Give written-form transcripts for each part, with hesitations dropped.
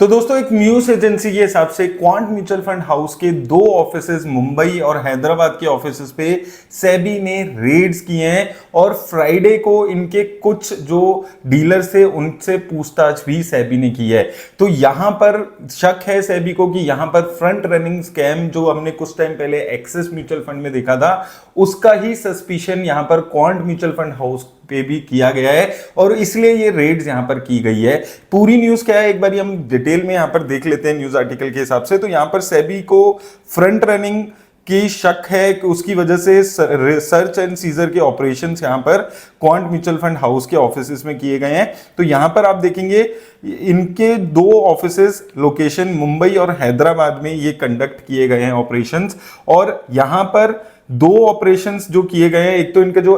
तो दोस्तों एक न्यूज एजेंसी के हिसाब से क्वांट म्यूचुअल फंड हाउस के दो ऑफिसेज मुंबई और हैदराबाद के ऑफिसेज पे सेबी ने रेड्स किए हैं और फ्राइडे को इनके कुछ जो डीलर्स थे उनसे पूछताछ भी सेबी ने की है। तो यहां पर शक है सेबी को कि यहां पर फ्रंट रनिंग स्कैम जो हमने कुछ टाइम पहले एक्सिस म्यूचुअल फंड में देखा था उसका ही सस्पिशन यहां पर क्वांट म्यूचुअल फंड हाउस पे भी किया गया है और इसलिए ये रेड्स यहां पर की गई है। पूरी न्यूज क्या है एक बार हम डिटेल में यहां पर देख लेते हैं न्यूज आर्टिकल के हिसाब से। तो यहां पर सेबी को फ्रंट रनिंग की शक है कि उसकी वजह से सर्च एंड सीजर के ऑपरेशंस यहां पर क्वांट म्यूचुअल फंड हाउस के ऑफिसेस में किए गए हैं। तो यहां पर आप देखेंगे इनके दो ऑफिसेस लोकेशन मुंबई और हैदराबाद में ये कंडक्ट किए गए हैं ऑपरेशंस। और यहां पर दो ऑपरेशंस जो किए गए हैं, एक तो इनका जो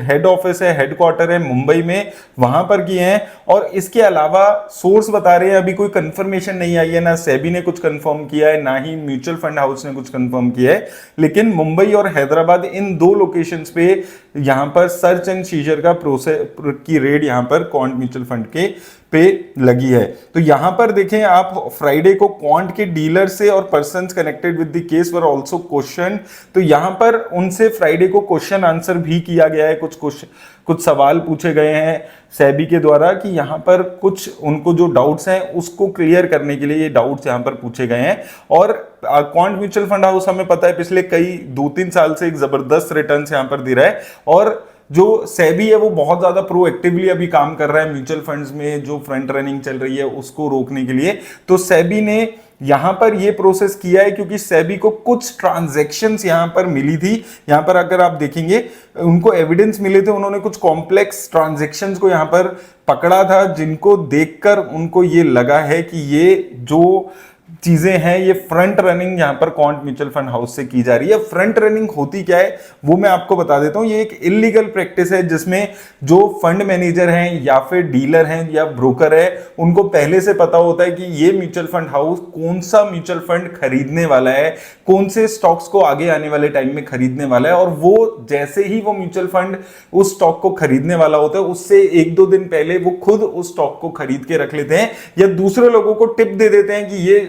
हेड ऑफिस है, हेडक्वार्टर है मुंबई में, वहां पर किए हैं। और इसके अलावा सोर्स बता रहे हैं अभी कोई कंफर्मेशन नहीं आई है, ना सेबी ने कुछ कंफर्म किया है ना ही म्यूचुअल फंड हाउस ने कुछ कंफर्म किया है, लेकिन मुंबई और हैदराबाद इन दो लोकेशंस पे यहां पर सर्च एंड सीजर का प्रोसेस की रेड यहां पर क्वांट म्यूचुअल फंड के पे लगी है। तो यहां पर देखें आप फ्राइडे को क्वांट के डीलर से और persons connected with the case were also question. तो यहां पर उनसे फ्राइडे को क्वेश्चन आंसर भी किया गया है, कुछ सवाल पूछे गए हैं सेबी के द्वारा कि यहां पर कुछ उनको जो डाउट्स हैं उसको क्लियर करने के लिए ये डाउट्स यहां पर पूछे गए हैं। और क्वांट म्यूचुअल फंड हाउस हमें पता है पिछले कई 2-3 साल से एक जबरदस्त रिटर्न्स यहां पर दे रहा है और जो सेबी है वो बहुत ज्यादा प्रोएक्टिवली अभी काम कर रहा है म्यूचुअल फंड्स में जो फ्रंट रनिंग चल रही है उसको रोकने के लिए। तो सेबी ने यहां पर ये प्रोसेस किया है क्योंकि सेबी को कुछ ट्रांजैक्शंस यहां पर मिली थी। यहां पर अगर आप देखेंगे उनको एविडेंस मिले थे, उन्होंने कुछ कॉम्प्लेक्स ट्रांजैक्शंस को यहां पर पकड़ा था जिनको देखकर उनको ये लगा है कि ये जो चीजें हैं ये फ्रंट रनिंग यहां पर क्वांट म्यूचुअल फंड हाउस से की जा रही है। फ्रंट रनिंग होती क्या है वो मैं आपको बता देता हूं। ये एक इलीगल प्रैक्टिस है जिसमें जो फंड मैनेजर हैं या फिर डीलर हैं या ब्रोकर है उनको पहले से पता होता है कि ये म्यूचुअल फंड हाउस कौन सा म्यूचुअल फंड खरीदने वाला है, कौन से स्टॉक्स को आगे आने वाले टाइम में खरीदने वाला है। और वो जैसे ही वो म्यूचुअल फंड उस स्टॉक को खरीदने वाला होता है उससे 1-2 दिन पहले वो खुद उस स्टॉक को खरीद के रख लेते हैं या दूसरे लोगों को टिप दे देते हैं कि ये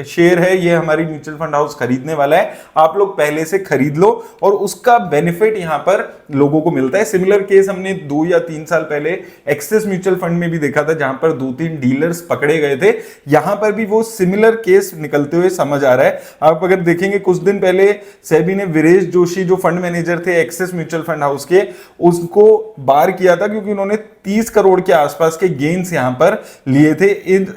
शेयर है, ये हमारी म्यूचुअल फंड हाउस खरीदने वाला है, आप लोग पहले से खरीद लो। और उसका बेनिफिट यहां पर लोगों को मिलता है। सिमिलर केस हमने 2 या 3 साल पहले एक्सिस म्यूचुअल फंड में भी देखा था जहां पर 2-3 डीलर्स पकड़े गए थे। यहां पर भी वो सिमिलर केस निकलते हुए समझ आ रहा है। आप अगर देखेंगे कुछ दिन पहले सेबी ने वीरेश जोशी जो फंड मैनेजर थे एक्सिस म्यूचुअल फंड हाउस के उसको बार किया था क्योंकि उन्होंने 30 करोड़ के आसपास के गेन्स यहां पर लिए थे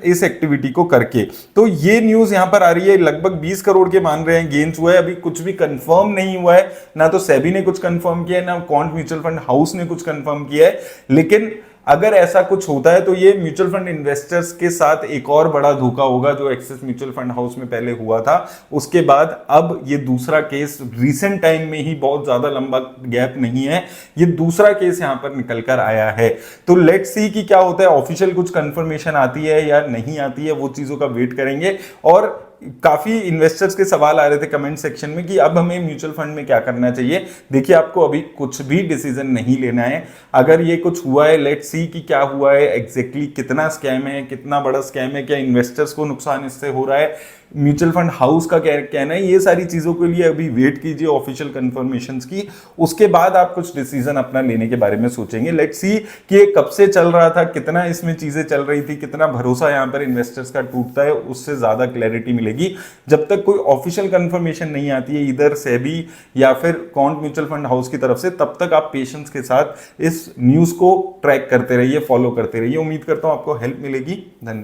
इस एक्टिविटी को करके। तो ये न्यूज यहां पर आ रही है लगभग 20 करोड़ के मान रहे हैं गेन्स हुआ है। अभी कुछ भी कंफर्म नहीं हुआ है, ना तो सेबी ने कुछ कंफर्म किया है ना क्वांट म्यूचुअल फंड हाउस ने कुछ कंफर्म किया है। लेकिन अगर ऐसा कुछ होता है तो ये म्यूचुअल फंड इन्वेस्टर्स के साथ एक और बड़ा धोखा होगा जो एक्सिस म्यूचुअल फंड हाउस में पहले हुआ था। उसके बाद अब ये दूसरा केस रिसेंट टाइम में ही, बहुत ज्यादा लंबा गैप नहीं है, ये दूसरा केस यहां पर निकल कर आया है। तो लेट्स सी कि क्या होता है, ऑफिशियल कुछ कंफर्मेशन आती है या नहीं आती है, वो चीजों का वेट करेंगे। और काफी इन्वेस्टर्स के सवाल आ रहे थे कमेंट सेक्शन में कि अब हमें म्यूचुअल फंड में क्या करना चाहिए। देखिए आपको अभी कुछ भी डिसीजन नहीं लेना है। अगर ये कुछ हुआ है, लेट्स सी कि क्या हुआ है एग्जैक्टली, कितना स्कैम है, कितना बड़ा स्कैम है, क्या इन्वेस्टर्स को नुकसान इससे हो रहा है, म्यूचुअल फंड हाउस का क्या कहना है, ये सारी चीजों के लिए अभी वेट कीजिए ऑफिशियल कंफर्मेशंस की। उसके बाद आप कुछ डिसीजन अपना लेने के बारे में सोचेंगे। लेट्स सी कि ये कब से चल रहा था, कितना इसमें चीजें चल रही थी, कितना भरोसा यहां पर इन्वेस्टर्स का टूटता है, उससे ज्यादा क्लैरिटी मिलेगी। जब तक कोई ऑफिशियल कंफर्मेशन नहीं आती है इधर सेबी या फिर क्वांट म्यूचुअल फंड हाउस की तरफ से, तब तक आप पेशेंस के साथ इस न्यूज को ट्रैक करते रहिए, फॉलो करते रहिए। उम्मीद करता हूं आपको हेल्प मिलेगी। धन्यवाद।